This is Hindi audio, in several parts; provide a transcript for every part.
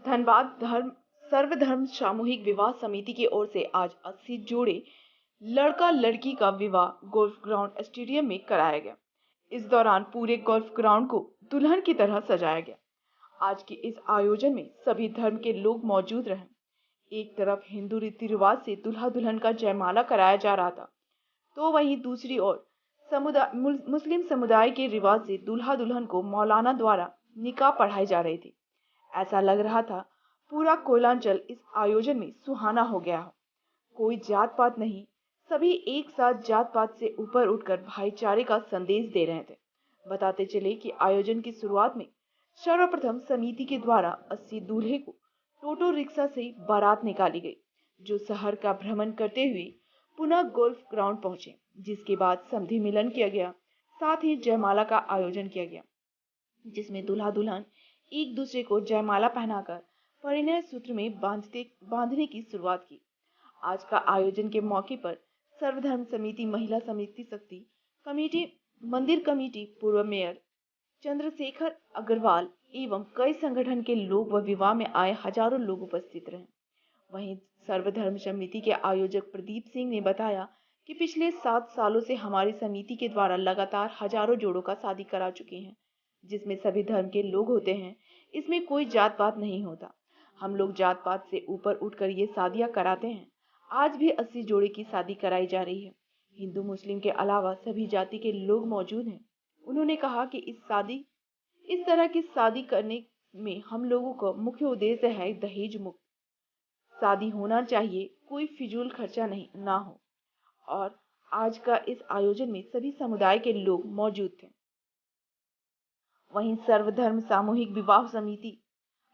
धनबाद सर्वधर्म सामूहिक विवाह समिति की ओर से आज 80 जोड़े लड़का लड़की का विवाह गोल्फ ग्राउंड स्टेडियम में कराया गया। इस दौरान पूरे गोल्फ ग्राउंड को दुल्हन की तरह सजाया गया। आज के इस आयोजन में सभी धर्म के लोग मौजूद रहे। एक तरफ हिंदू रीति रिवाज से दूल्हा दुल्हन का जयमाला कराया जा रहा था, तो वहीं दूसरी ओर मुस्लिम समुदाय के रिवाज से दूल्हा दुल्हन को मौलाना द्वारा निकाह पढ़ाई जा रही थी। ऐसा लग रहा था पूरा कोयलांचल इस आयोजन में सुहाना हो गया हो। कोई जात पात नहीं, सभी एक साथ जात पात से ऊपर उठकर भाईचारे का संदेश दे रहे थे। बताते चले कि आयोजन की शुरुआत में सर्वप्रथम समिति के द्वारा 80 दूल्हे को टोटो रिक्शा से बारात निकाली गई, जो शहर का भ्रमण करते हुए पुनः गोल्फ ग्राउंड पहुंचे, जिसके बाद समधि मिलन किया गया। साथ ही जयमाला का आयोजन किया गया, जिसमें दूल्हा दुल्हन एक दूसरे को जयमाला पहनाकर परिणय सूत्र में बांधने की शुरुआत की। आज का आयोजन के मौके पर सर्वधर्म समिति, महिला समिति शक्ति कमेटी, मंदिर कमेटी, पूर्व मेयर चंद्रशेखर अग्रवाल एवं कई संगठन के लोग व विवाह में आए हजारों लोग उपस्थित रहे। वहीं सर्वधर्म समिति के आयोजक प्रदीप सिंह ने बताया कि पिछले 7 सालों से हमारी समिति के द्वारा लगातार हजारों जोड़ों का शादी करा चुके हैं, जिसमें सभी धर्म के लोग होते हैं। इसमें कोई जात पात नहीं होता। हम लोग जात पात से ऊपर उठकर ये शादियां कराते हैं। आज भी 80 जोड़े की शादी कराई जा रही है। हिंदू मुस्लिम के अलावा सभी जाति के लोग मौजूद हैं। उन्होंने कहा कि इस तरह की शादी करने में हम लोगों का मुख्य उद्देश्य है दहेज मुक्त शादी होना चाहिए, कोई फिजूल खर्चा ना हो। और आज का इस आयोजन में सभी समुदाय के लोग मौजूद थे। वहीं सर्वधर्म सामूहिक विवाह समिति,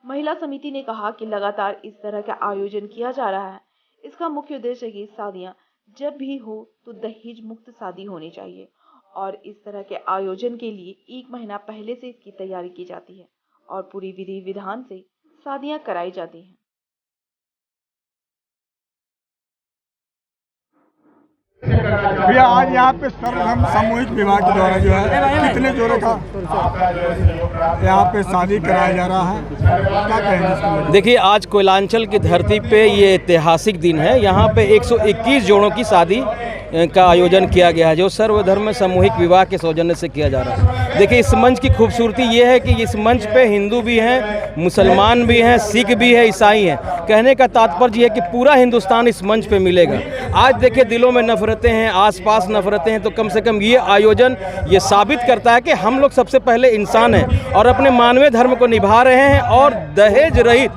महिला समिति ने कहा कि लगातार इस तरह का आयोजन किया जा रहा है। इसका मुख्य उद्देश्य है कि शादियां जब भी हो तो दहेज मुक्त शादी होनी चाहिए, और इस तरह के आयोजन के लिए 1 महीना पहले से इसकी तैयारी की जाती है और पूरी विधि विधान से शादियां कराई जाती हैं। भैया आज यहाँ पे सर्वधर्म सामूहिक विवाह के द्वारा जो है कितने जोड़े का यहाँ पे शादी कराया जा रहा है, क्या कहेंगे? देखिए, आज कोयलांचल की धरती पे ये ऐतिहासिक दिन है। यहाँ पे 121 जोड़ों की शादी का आयोजन किया गया है, जो सर्वधर्म सामूहिक विवाह के सौजन्य से किया जा रहा है। देखिए, इस मंच की खूबसूरती ये है कि इस मंच पे हिंदू भी हैं, मुसलमान भी हैं, सिख भी है, ईसाई हैं। कहने का तात्पर्य है कि पूरा हिंदुस्तान इस मंच पे मिलेगा। आज देखिए, दिलों में नफरतें हैं, आसपास नफरतें हैं, तो कम से कम ये आयोजन ये साबित करता है कि हम लोग सबसे पहले इंसान हैं और अपने मानवीय धर्म को निभा रहे हैं, और दहेज रहित,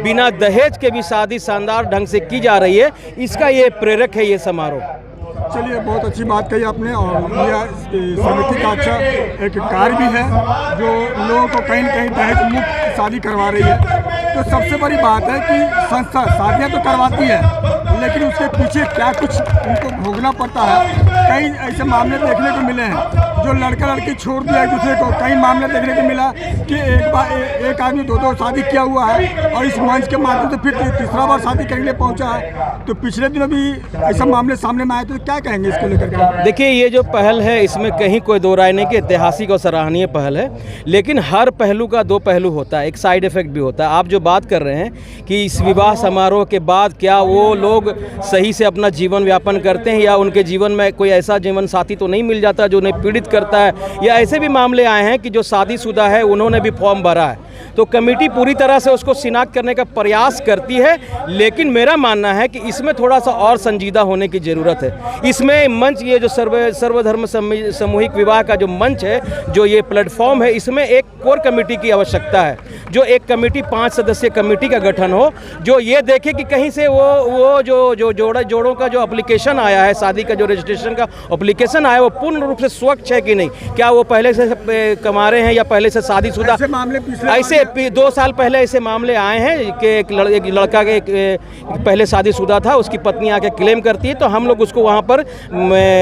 बिना दहेज के भी शादी शानदार ढंग से की जा रही है। इसका ये प्रेरक है ये समारोह। चलिए, बहुत अच्छी बात कही आपने, और यह समिति का अच्छा एक कार्य भी है जो लोगों को कहीं न कहीं दहेज मुक्त शादी करवा रही है। तो सबसे बड़ी बात है कि संस्था शादियाँ तो करवाती है, लेकिन उसके पीछे क्या कुछ उनको भोगना पड़ता है। कई ऐसे मामले देखने को मिले हैं जो लड़का लड़की छोड़ दिया एक दूसरे को। कई मामले देखने को मिला कि एक आदमी 2 शादी किया हुआ है और इस मंच के माध्यम से फिर तीसरा बार शादी करने पहुंचा है। तो पिछले दिनों भी ऐसा मामले सामने में आए, तो क्या कहेंगे इसको लेकर के? देखिए, ये जो पहल है इसमें कहीं कोई दो राय नहीं कि ऐतिहासिक और सराहनीय पहल है, लेकिन हर पहलू का 2 पहलू होता है, एक साइड इफेक्ट भी होता है। आप जो बात कर रहे हैं कि इस विवाह समारोह के बाद क्या वो लोग सही से अपना जीवन व्यापन करते हैं, या उनके जीवन में कोई ऐसा जीवन साथी तो नहीं मिल जाता जो उन्हें पीड़ित करता है, या ऐसे भी मामले आए हैं कि जो शादीशुदा है उन्होंने भी फॉर्म भरा है। तो कमेटी पूरी तरह से उसको शिनाख्त करने का प्रयास करती है, लेकिन मेरा मानना है कि इसमें थोड़ा सा और संजीदा होने की ज़रूरत है। इसमें मंच, ये जो सर्वधर्म सामूहिक विवाह का जो मंच है, जो ये प्लेटफॉर्म है, इसमें एक कोर कमेटी की आवश्यकता है। जो एक कमेटी 5 सदस्यीय कमेटी का गठन हो, जो ये देखे कि कहीं से वो जो जोड़ों का जो एप्लीकेशन आया है, शादी का जो रजिस्ट्रेशन का एप्लीकेशन आया है, वो पूर्ण रूप से स्वच्छ है कि नहीं, क्या वो पहले से कमा रहे हैं या पहले से शादीशुदा। ऐसे 2 साल पहले ऐसे मामले आए हैं कि एक लड़का के पहले शादीशुदा था, उसकी पत्नी आके क्लेम करती है, तो हम लोग उसको वहाँ पर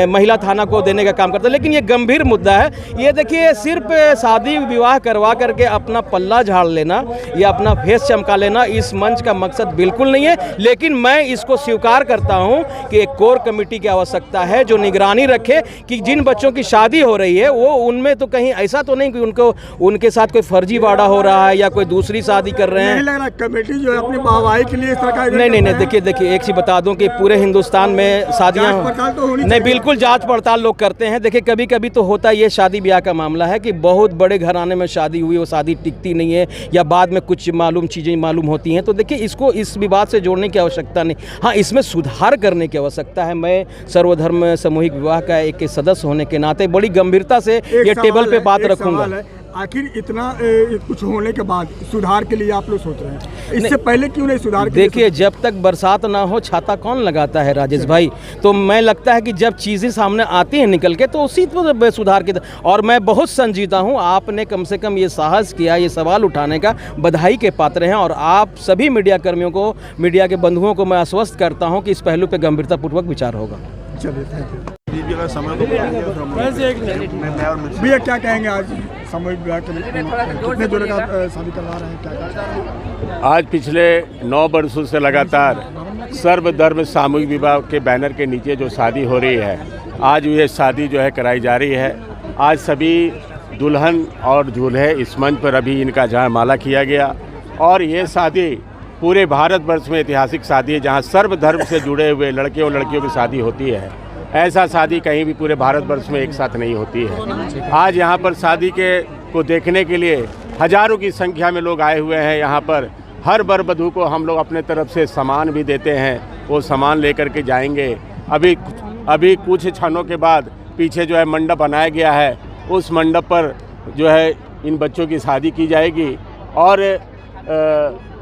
महिला थाना को देने का काम करते हैं। लेकिन ये गंभीर मुद्दा है। ये देखिए, सिर्फ शादी विवाह करवा करके अपना पल्ला झाड़ लेना या अपना फेस चमका लेना इस मंच का मकसद बिल्कुल नहीं है। लेकिन मैं इसको स्वीकार करता हूँ कि एक कोर कमेटी की आवश्यकता है जो निगरानी रखे कि जिन बच्चों की शादी हो रही है वो उनमें तो कहीं ऐसा तो नहीं कि उनके साथ कोई फर्जीवाड़ा हो रहा रहा है या कोई दूसरी शादी कर रहे हैं। नहीं लग रहा कमेटी जो है अपनी वाहवाही के लिए इस तरह का नहीं, देखिए एक चीज़ बता दूं कि पूरे हिंदुस्तान में शादियां तो होनी नहीं, बिल्कुल जांच पड़ताल लोग करते हैं। देखिए कभी कभी तो होता है, ये शादी ब्याह का मामला है कि बहुत बड़े घराने में शादी हुई, वो शादी टिकती नहीं है या बाद में कुछ चीज़ें मालूम होती हैं। तो देखिए इसको इस विवाद से जोड़ने की आवश्यकता नहीं, हाँ इसमें सुधार करने की आवश्यकता है। मैं सर्वधर्म सामूहिक विवाह का एक सदस्य होने के नाते बड़ी गंभीरता से ये टेबल पे बात रखूंगा। आखिर इतना कुछ होने के बाद सुधार के लिए आप लोग सोच रहे हैं, इससे पहले क्यों नहीं सुधार? देखिए जब तक बरसात ना हो छाता कौन लगाता है राजेश भाई। तो मैं लगता है कि जब चीज़ें सामने आती हैं निकल के तो उसी पर सुधार के, और मैं बहुत संजीदा हूं, आपने कम से कम ये साहस किया, ये सवाल उठाने का, बधाई के पात्र हैं। और आप सभी मीडिया कर्मियों को, मीडिया के बंधुओं को मैं आश्वस्त करता हूँ कि इस पहलू पर गंभीरतापूर्वक विचार होगा। चलिए थैंक यू। भैया क्या कहेंगे आज सामूहिक विवाह के लिए कितने जोड़े का शादी करवा रहे हैं, क्या? आज पिछले 9 वर्षों से लगातार सर्वधर्म सामूहिक विवाह के बैनर के नीचे जो शादी हो रही है, आज ये शादी जो है कराई जा रही है। आज सभी दुल्हन और दूल्हे इस मंच पर अभी इनका जहाँ माला किया गया, और ये शादी पूरे भारतवर्ष में ऐतिहासिक शादी है जहाँ सर्वधर्म से जुड़े हुए लड़के और लड़कियों की शादी होती है। ऐसा शादी कहीं भी पूरे भारतवर्ष में एक साथ नहीं होती है। आज यहाँ पर शादी को देखने के लिए हजारों की संख्या में लोग आए हुए हैं। यहाँ पर हर वर वधू को हम लोग अपने तरफ से सामान भी देते हैं, वो सामान लेकर के जाएंगे। अभी कुछ क्षणों के बाद पीछे जो है मंडप बनाया गया है, उस मंडप पर जो है इन बच्चों की शादी की जाएगी। और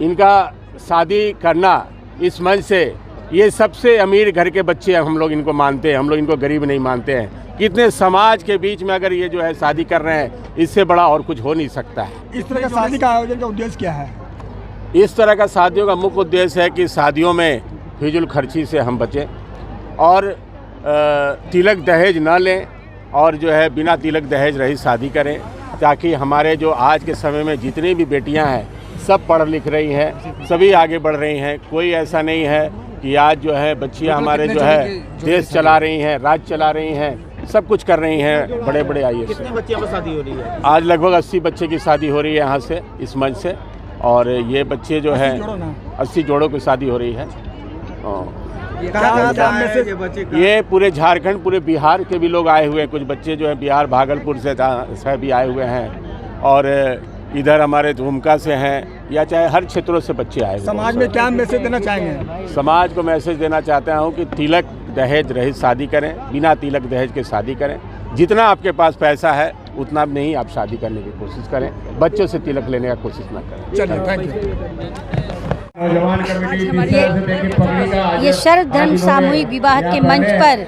इनका शादी करना इस मंच से, ये सबसे अमीर घर के बच्चे हम लोग इनको मानते हैं, हम लोग इनको गरीब नहीं मानते हैं। कितने समाज के बीच में अगर ये जो है शादी कर रहे हैं, इससे बड़ा और कुछ हो नहीं सकता है। इस तरह का शादी का आयोजन का उद्देश्य क्या है? इस तरह का शादियों का मुख्य उद्देश्य है कि शादियों में फिजूल खर्ची से हम बचें और तिलक दहेज न लें, और जो है बिना तिलक दहेज रही शादी करें, ताकि हमारे जो आज के समय में जितनी भी बेटियां हैं सब पढ़ लिख रही हैं, सभी आगे बढ़ रही हैं। कोई ऐसा नहीं है कि आज जो है बच्चियां हमारे जो है देश चला रही हैं, राज्य चला रही हैं, सब कुछ कर रही हैं, बड़े बड़े IAS। कितने बच्चियों पर शादी हो रही है? आज लगभग 80 बच्चे की शादी हो रही है यहाँ से, इस मंच से। और ये बच्चे जो है 80 जोड़ों की शादी हो रही है। ये पूरे झारखंड, पूरे बिहार के भी लोग आए हुए हैं। कुछ बच्चे जो है बिहार भागलपुर से भी आए हुए हैं, और इधर हमारे दुमका से हैं, या चाहे हर क्षेत्रों से बच्चे आए हुए हैं। समाज में क्या मैसेज देना चाहेंगे? समाज को मैसेज देना चाहता हूँ कि तिलक दहेज रहित शादी करें, बिना तिलक दहेज के शादी करें। जितना आपके पास पैसा है उतना नहीं आप शादी करने की कोशिश करें, बच्चों से तिलक लेने का कोशिश ना करें। चलिए थैंक यू। ये सर्वधर्म सामूहिक विवाह के मंच पर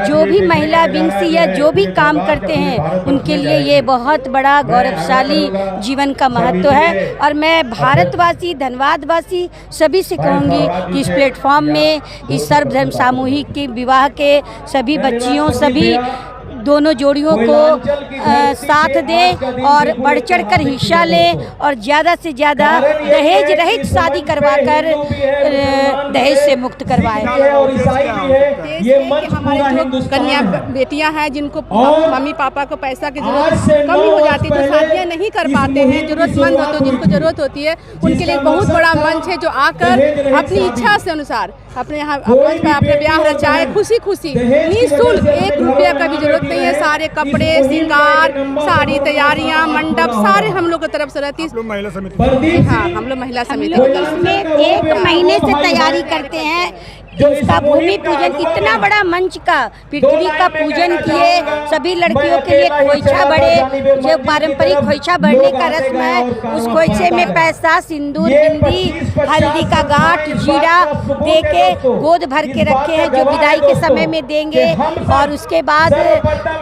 जो भी महिला विंसी या जो भी काम करते हैं उनके लिए ये बहुत बड़ा गौरवशाली जीवन का महत्व है। और मैं भारतवासी, धन्यवादवासी सभी से कहूँगी कि इस प्लेटफॉर्म में इस सर्वधर्म सामूहिक के विवाह के सभी बच्चियों, सभी दोनों जोड़ियों को साथ दें और बढ़ चढ़ कर हिस्सा लें, और ज़्यादा से ज़्यादा दहेज रहित शादी करवाकर दहेज से मुक्त करवाएं। हमारे जो कन्या बेटियां हैं जिनको मम्मी पापा को पैसा की जरूरत कमी हो जाती है, जो शादियां नहीं कर पाते हैं, जरूरतमंद होते हैं, जिनको जरूरत होती है, उनके लिए बहुत बड़ा मंच है जो आकर अपनी इच्छा से अनुसार अपने यहाँ अपने ब्याह रचाए, खुशी खुशी, निःशुल्क, 1 रुपया का भी जरूरत नहीं है। सारे कपड़े, श्रृंगार, सारी तैयारियां, मंडप सारे हम लोग की तरफ से रहती है। महिला समिति, हाँ हम लोग महिला समिति इसमें 1 महीने से तैयारी करते हैं। इसका भूमि पूजन, इतना बड़ा मंच का पृथ्वी का पूजन किए, सभी लड़कियों के लिए खोइछा बड़े, जो पारंपरिक खोइछा बढ़ने का रस्म है, उस खोइछे में पैसा, सिंदूर, बिंदी, हल्दी का गांठ, जीरा देके गोद भर के रखे हैं, जो विदाई के समय में देंगे। और उसके बाद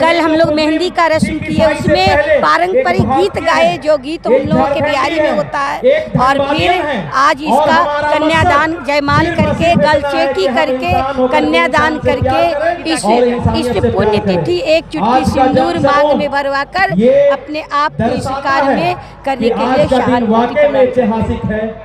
कल हम लोग मेहंदी का रस्म किए, उसमें पारंपरिक गीत गाए, जो गीत हम लोगों के बिहारी में होता है। और फिर आज इसका कन्यादान, जयमाल करके, गलचेकी करके, कन्यादान करके इस पुण्य तिथि 1 चुटकी सिंदूर मांग में भरवाकर अपने आप को इस कार्य में करने के लिए सहानुभूति प्रदान।